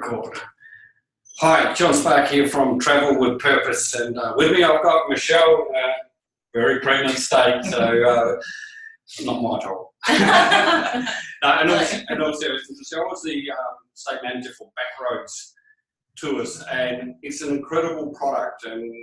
Record. Hi, John Spark here from Travel with Purpose, and with me I've got Michelle, very pregnant state, so not my job. and also Michelle was the state manager for Backroads Tours, and it's an incredible product. And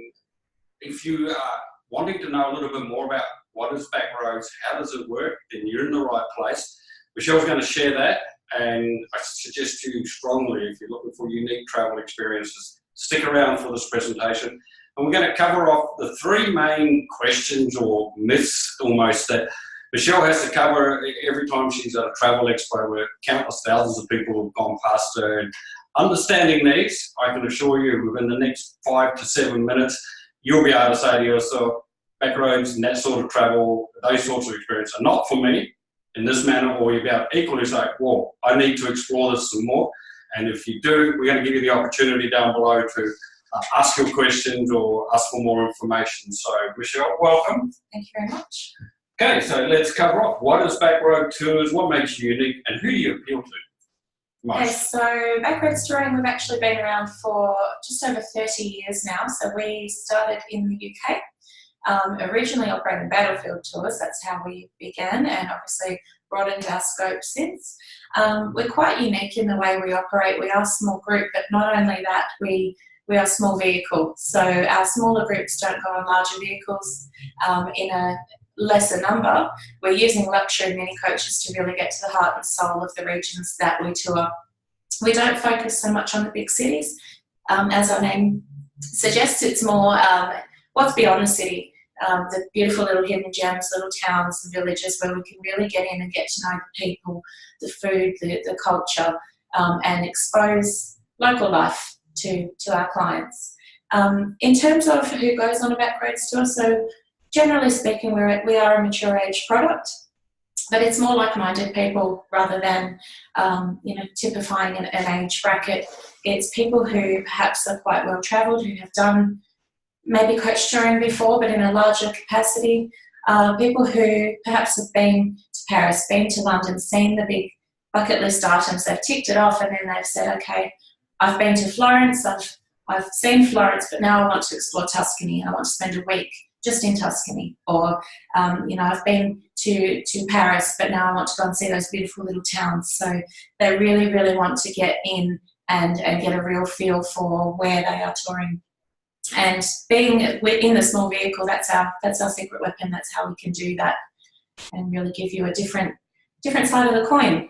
if you are wanting to know a little bit more about what is Backroads, how does it work, then you're in the right place. Michelle's going to share that. And I suggest to you strongly, if you're looking for unique travel experiences, stick around for this presentation. And we're going to cover off the three main questions or myths almost that Michelle has to cover every time she's at a travel expo where countless thousands of people have gone past her. And understanding these, I can assure you within the next 5 to 7 minutes, you'll be able to say to yourself, Backroads and that sort of travel, those sorts of experiences are not for me in this manner, or you'll be able to equally say, well, I need to explore this some more. And if you do, we're going to give you the opportunity down below to ask your questions or ask for more information. So, Michelle, welcome. Thank you very much. Okay, so let's cover off. What is Backroad Tours? What makes you unique? And who do you appeal to most? Okay, so Backroads Touring, we've actually been around for just over 30 years now. So we started in the UK. Originally operating battlefield tours, that's how we began, and obviously broadened our scope since. We're quite unique in the way we operate. We are a small group, but not only that, we are small vehicle. So our smaller groups don't go on larger vehicles in a lesser number. We're using luxury mini coaches to really get to the heart and soul of the regions that we tour. We don't focus so much on the big cities. As our name suggests, it's more what's beyond the city. The beautiful little hidden gems, little towns and villages where we can really get in and get to know the people, the food, the culture, and expose local life to our clients. In terms of who goes on a Backroads tour, so generally speaking, we are a mature age product, but it's more like-minded people rather than typifying an age bracket. It's people who perhaps are quite well travelled, who have done maybe coach touring before, but in a larger capacity. People who perhaps have been to Paris, been to London, seen the big bucket list items, they've ticked it off, and then they've said, okay, I've been to Florence, I've seen Florence, but now I want to explore Tuscany. I want to spend a week just in Tuscany. Or, I've been to Paris, but now I want to go and see those beautiful little towns. So they really, really want to get in and get a real feel for where they are touring. And being in the small vehicle, that's our secret weapon. That's how we can do that and really give you a different side of the coin.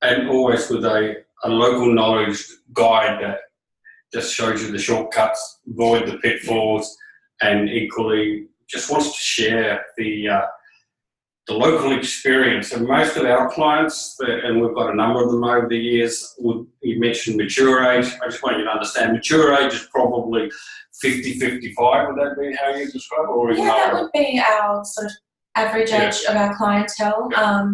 And always with a local knowledge guide that just shows you the shortcuts, avoid the pitfalls, and equally just wants to share the local experience. And most of our clients, and we've got a number of them over the years, you mentioned mature age. I just want you to understand mature age is probably 50, 55. Would that be how you describe it? Or that would be our sort of average age of our clientele. Yeah.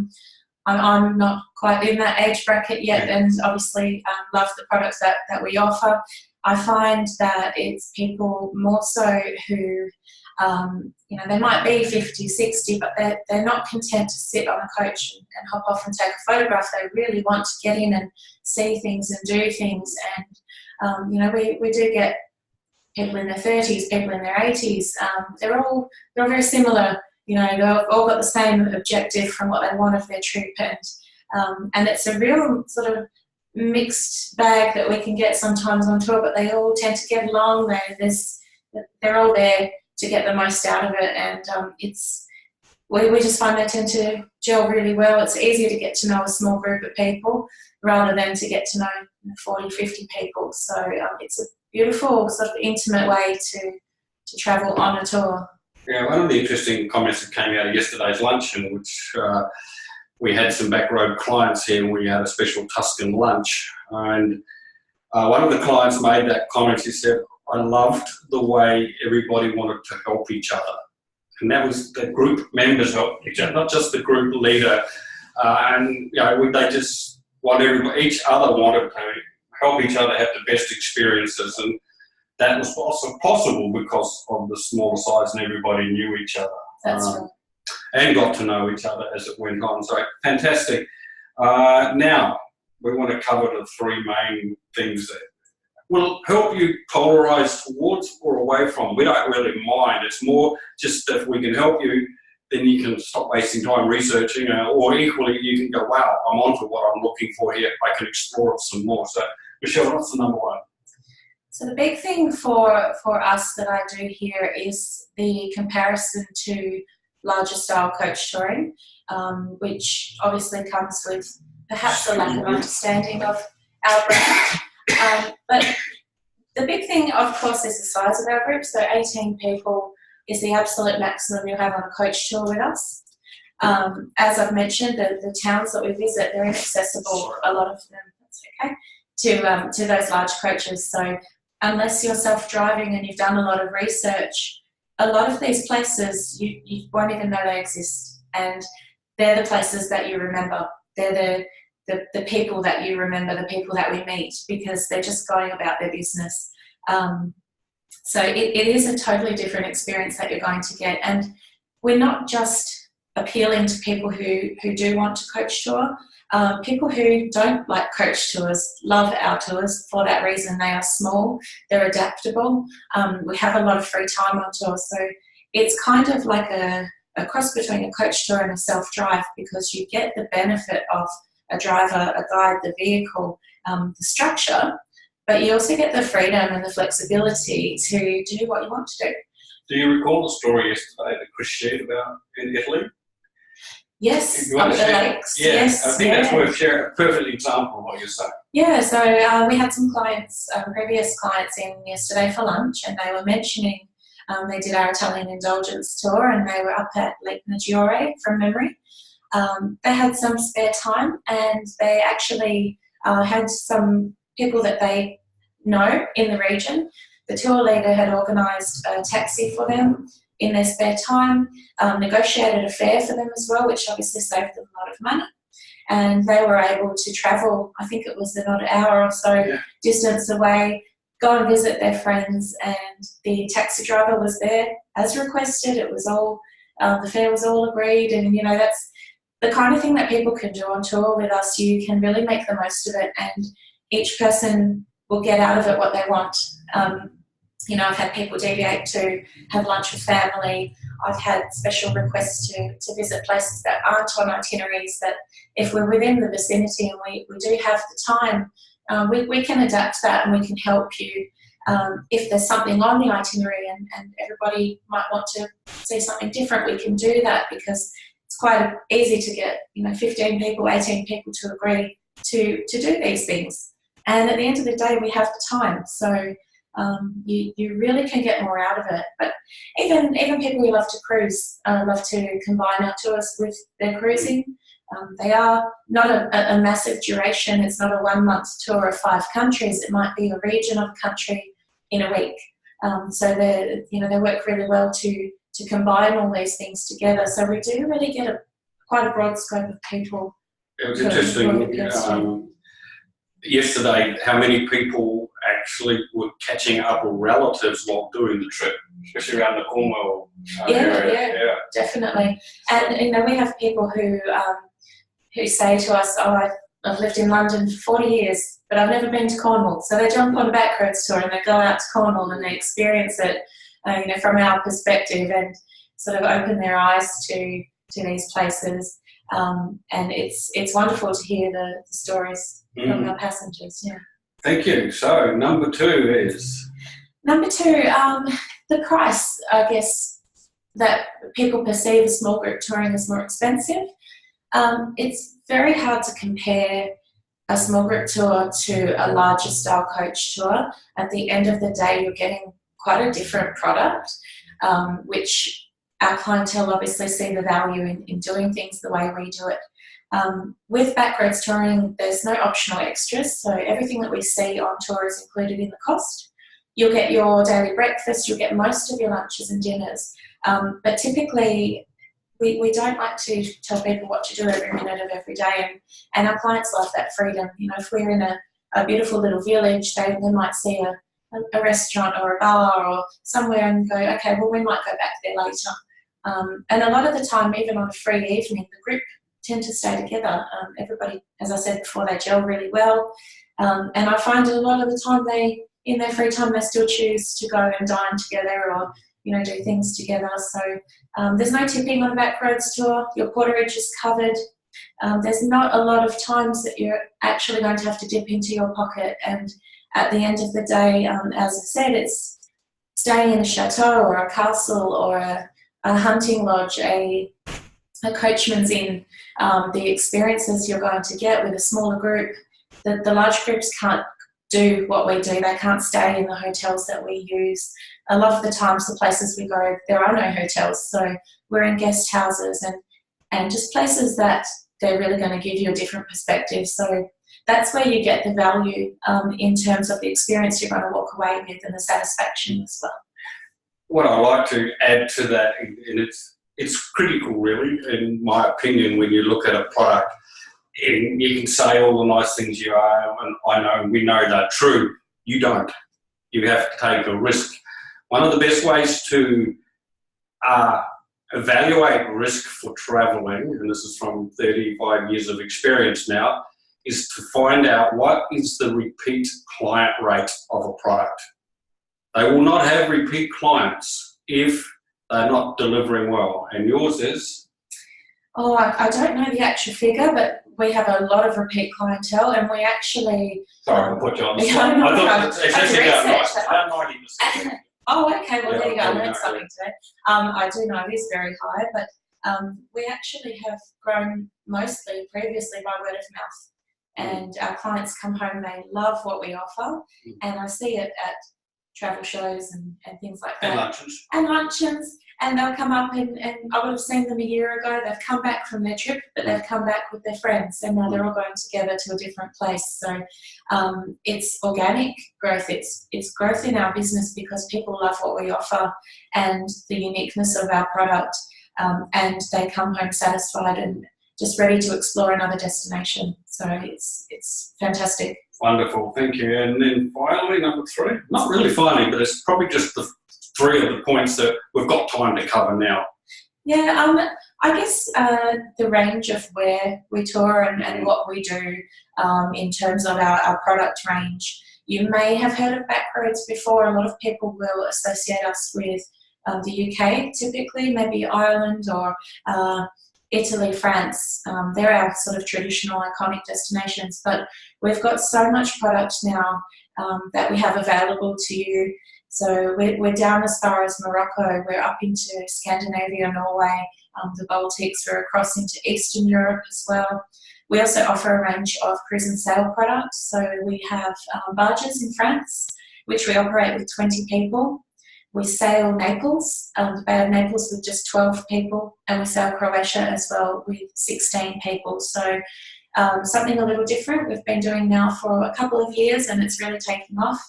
I'm not quite in that age bracket yet, and obviously love the products that we offer. I find that it's people more so who they might be 50, 60, but they're not content to sit on a coach and hop off and take a photograph. They really want to get in and see things and do things. And, we do get people in their 30s, people in their 80s. They're all very similar. They've all got the same objective from what they want of their trip. And it's a real sort of mixed bag that we can get sometimes on tour, but they all tend to get along. They're all there to get the most out of it, and we just find they tend to gel really well. It's easier to get to know a small group of people rather than to get to know 40, 50 people. So it's a beautiful sort of intimate way to travel on a tour. Yeah, one of the interesting comments that came out of yesterday's luncheon, which we had some Backroad clients here, and we had a special Tuscan lunch, and one of the clients made that comment. He said, I loved the way everybody wanted to help each other. And that was the group members help each other, not just the group leader. They just want each other wanted to help each other have the best experiences. And that was also possible because of the smaller size and everybody knew each other. That's right. And got to know each other as it went on. So fantastic. Now, we want to cover the three main things that will help you polarise towards or away from. We don't really mind. It's more just if we can help you, then you can stop wasting time researching, or equally you can go, wow, I'm onto what I'm looking for here. I can explore it some more. So, Michelle, what's the number one? So the big thing for us that I do here is the comparison to larger style coach touring, which obviously comes with perhaps a lack of understanding of our brand. But the big thing, of course, is the size of our group. So 18 people is the absolute maximum you'll have on a coach tour with us. As I've mentioned, the towns that we visit, they're inaccessible, a lot of them, that's okay, to those large coaches. So unless you're self-driving and you've done a lot of research, a lot of these places, you won't even know they exist. And they're the places that you remember. They're the people that you remember, the people that we meet, because they're just going about their business. So it is a totally different experience that you're going to get. And we're not just appealing to people who do want to coach tour. People who don't like coach tours love our tours for that reason. They are small, they're adaptable. We have a lot of free time on tour. So it's kind of like a cross between a coach tour and a self-drive, because you get the benefit of a driver, a guide, the vehicle, the structure, but you also get the freedom and the flexibility to do what you want to do. Do you recall the story yesterday that Chris shared about in Italy? Yes, up the lakes. Yeah, yes, I think that's worth sharing. A perfect example of what you're saying. Yeah, so we had some clients, previous clients in yesterday for lunch, and they were mentioning they did our Italian indulgence tour, and they were up at Lake Maggiore from memory. They had some spare time, and they actually had some people that they know in the region. The tour leader had organised a taxi for them in their spare time, negotiated a fare for them as well, which obviously saved them a lot of money. And they were able to travel, I think it was about an hour or so distance away, go and visit their friends, and the taxi driver was there as requested. It was all, the fare was all agreed, and you know, that's the kind of thing that people can do on tour with us. You can really make the most of it, and each person will get out of it what they want. You know, I've had people deviate to have lunch with family. I've had special requests to visit places that aren't on itineraries, that if we're within the vicinity and we do have the time, we can adapt that, and we can help you. If there's something on the itinerary and everybody might want to see something different, we can do that, because it's quite easy to get, you know, 15 people, 18 people to agree to do these things. And at the end of the day, we have the time. So you really can get more out of it. But even people who love to cruise love to combine our tours with their cruising. They are not a massive duration. It's not a 1 month tour of 5 countries. It might be a region of a country in a week. So they work really well to combine all these things together. So we do really get quite a broad scope of people. It was interesting. Yesterday, how many people actually were catching up with relatives while doing the trip, especially around the Cornwall area. Yeah, definitely. And you know, we have people who say to us, "Oh, I've lived in London for 40 years, but I've never been to Cornwall." So they jump on a backroads tour and they go out to Cornwall and they experience it, from our perspective, and sort of open their eyes to these places. And it's wonderful to hear the stories from our passengers. Yeah. Thank you. So number 2 is? Number 2, the price, I guess, that people perceive as small group touring as more expensive. It's very hard to compare a small group tour to a larger style coach tour. At the end of the day, you're getting quite a different product, which our clientele obviously see the value in doing things the way we do it. With backroads touring, there's no optional extras, so everything that we see on tour is included in the cost. You'll get your daily breakfast, you'll get most of your lunches and dinners, but typically we don't like to tell people what to do every minute of every day, and our clients love that freedom. You know, if we're in a beautiful little village, they might see a restaurant or a bar or somewhere and go, okay, well, we might go back there later. And a lot of the time, even on a free evening, the group tend to stay together. Everybody, as I said before, they gel really well. And I find a lot of the time in their free time, they still choose to go and dine together or, do things together. So there's no tipping on a backroads tour. Your porterage is covered. There's not a lot of times that you're actually going to have to dip into your pocket. And at the end of the day, as I said, it's staying in a chateau or a castle or a hunting lodge, a coachman's inn, the experiences you're going to get with a smaller group. The large groups can't do what we do. They can't stay in the hotels that we use. A lot of the times, the places we go, there are no hotels, so we're in guest houses and just places that they're really going to give you a different perspective. So that's where you get the value in terms of the experience you're going to walk away with and the satisfaction as well. What I like to add to that, and it's critical really, in my opinion, when you look at a product, and you can say all the nice things you are, and I know, and we know they're true. You don't. You have to take a risk. One of the best ways to evaluate risk for travelling, and this is from 35 years of experience now, is to find out what is the repeat client rate of a product. They will not have repeat clients if they're not delivering well. And yours is? Oh, I don't know the actual figure, but we have a lot of repeat clientele, and we actually... Sorry, I'll put you on the spot. I thought it's actually about 90%. Oh, okay, well, there you go. I learned something today. I do know it is very high, but we actually have grown mostly previously by word of mouth. And our clients come home, they love what we offer, and I see it at travel shows and things like that. And luncheons. And they'll come up and I would have seen them a year ago. They've come back from their trip, but they've come back with their friends, and now they're all going together to a different place. So it's organic growth. It's growth in our business because people love what we offer and the uniqueness of our product, and they come home satisfied and just ready to explore another destination. So it's fantastic. Wonderful, thank you. And then finally, number 3. Not really finally, but it's probably just the 3 of the points that we've got time to cover now. Yeah, I guess the range of where we tour and what we do in terms of our product range. You may have heard of Backroads before. A lot of people will associate us with the UK typically, maybe Ireland or Italy, France. They're our sort of traditional iconic destinations, but we've got so much product now that we have available to you. So we're down as far as Morocco, we're up into Scandinavia, Norway, the Baltics, we're across into Eastern Europe as well. We also offer a range of cruise and sail products. So we have barges in France, which we operate with 20 people. We sail Naples, the Bay of Naples, with just 12 people, and we sail Croatia as well with 16 people. So something a little different we've been doing now for a couple of years, and it's really taking off.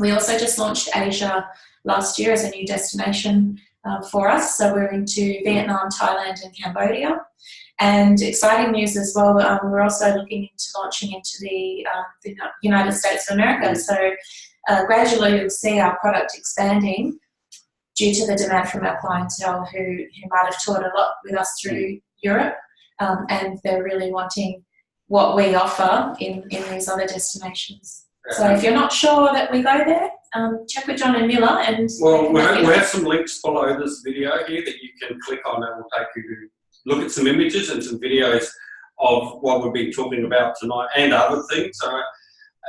We also just launched Asia last year as a new destination for us. So we're into Vietnam, Thailand and Cambodia. And exciting news as well, we're also looking into launching into the United States of America. So gradually you'll see our product expanding due to the demand from our clientele who might have toured a lot with us through Europe, and they're really wanting what we offer in these other destinations. So if you're not sure that we go there, check with John and Miller. And well, we have some links below this video here that you can click on, and will take you to look at some images and some videos of what we've been talking about tonight and other things,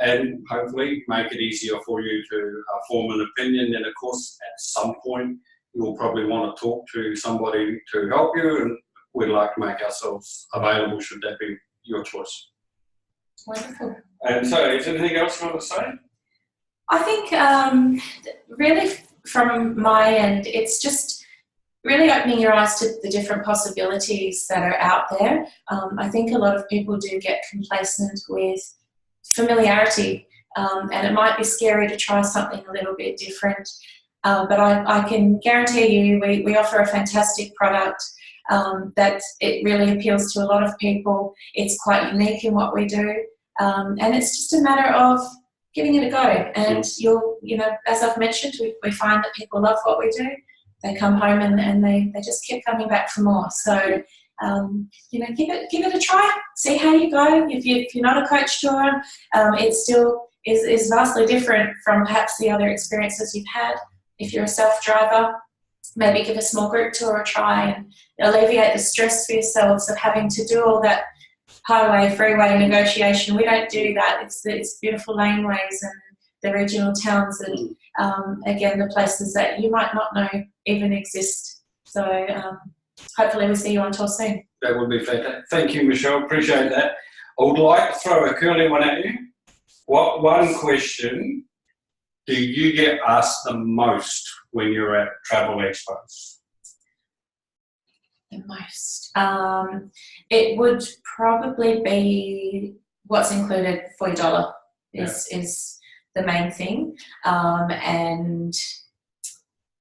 and hopefully make it easier for you to form an opinion. And of course, at some point, you'll probably want to talk to somebody to help you, and we'd like to make ourselves available should that be your choice. Wonderful. And so, is there anything else you want to say? I think really from my end, it's just really opening your eyes to the different possibilities that are out there. I think a lot of people do get complacent with familiarity, and it might be scary to try something a little bit different, but I can guarantee you we offer a fantastic product that it really appeals to a lot of people. It's quite unique in what we do, and it's just a matter of giving it a go. And as I've mentioned, we find that people love what we do. They come home and they just keep coming back for more. So give it a try. See how you go. If you're not a coach tour, it still is vastly different from perhaps the other experiences you've had. If you're a self-driver, maybe give a small group tour a try and alleviate the stress for yourselves of having to do all that highway, freeway negotiation. We don't do that. It's beautiful laneways and the regional towns and, again, the places that you might not know even exist. So hopefully we'll see you on tour soon. That would be fantastic. Thank you, Michelle. Appreciate that. I would like to throw a curly one at you. What one question do you get asked the most when you're at travel expos? The most? It would probably be what's included for your dollar is the main thing. And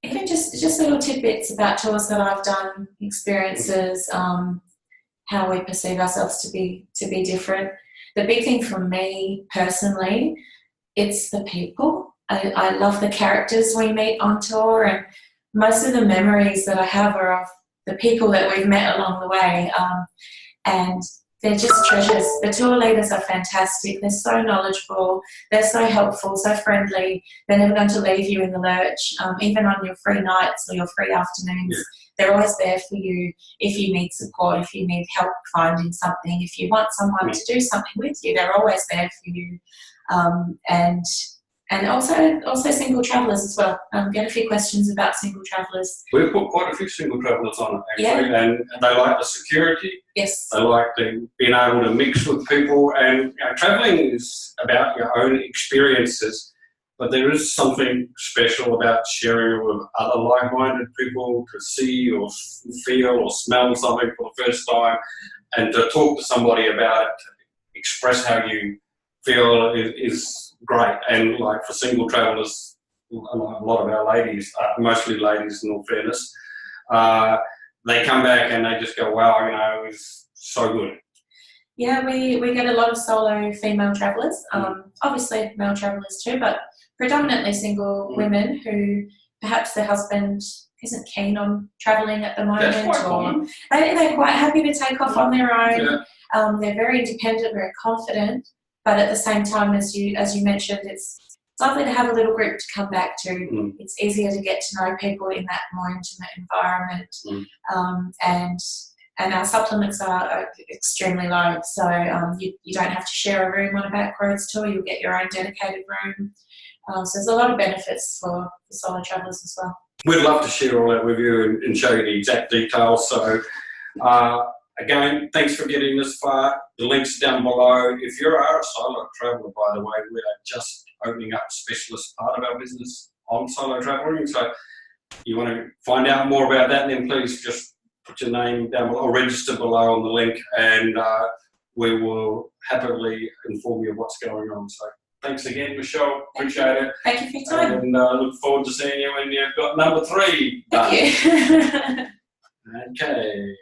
even just little tidbits about tours that I've done, experiences, how we perceive ourselves to be different. The big thing for me personally, it's the people. I love the characters we meet on tour, and most of the memories that I have are of the people that we've met along the way, and they're just treasures. The tour leaders are fantastic. They're so knowledgeable. They're so helpful, so friendly. They're never going to leave you in the lurch, even on your free nights or your free afternoons. They're always there for you if you need support, if you need help finding something, if you want someone to do something with you, they're always there for you. And also single travellers as well. Get a few questions about single travellers. We've put quite a few single travellers on it, actually, and they like the security. Yes. They like being able to mix with people, and travelling is about your own experiences, but there is something special about sharing it with other like-minded people, to see or feel or smell something for the first time, and to talk to somebody about it, to express how you feel is great. And like for single travellers, a lot of our ladies, mostly ladies in all fairness, they come back and they just go, wow, it was so good. Yeah, we get a lot of solo female travellers, obviously male travellers too, but predominantly single women who perhaps their husband isn't keen on travelling at the moment. That's quite common. They're quite happy to take off on their own. They're very independent, very confident, but at the same time, as you mentioned, it's lovely to have a little group to come back to. It's easier to get to know people in that more intimate environment, and our supplements are extremely low, so you don't have to share a room on a backroads tour. You'll get your own dedicated room. So there's a lot of benefits for solo travellers as well. We'd love to share all that with you and show you the exact details. So again, thanks for getting this far. The link's down below. If you are a solo traveller, by the way, we are just opening up a specialist part of our business on solo travelling. So you want to find out more about that, then please just put your name down below or register below on the link, and we will happily inform you of what's going on. So thanks again, Michelle. Appreciate it. Thank you for your time. And look forward to seeing you when you've got number 3 done. Thank you. Okay.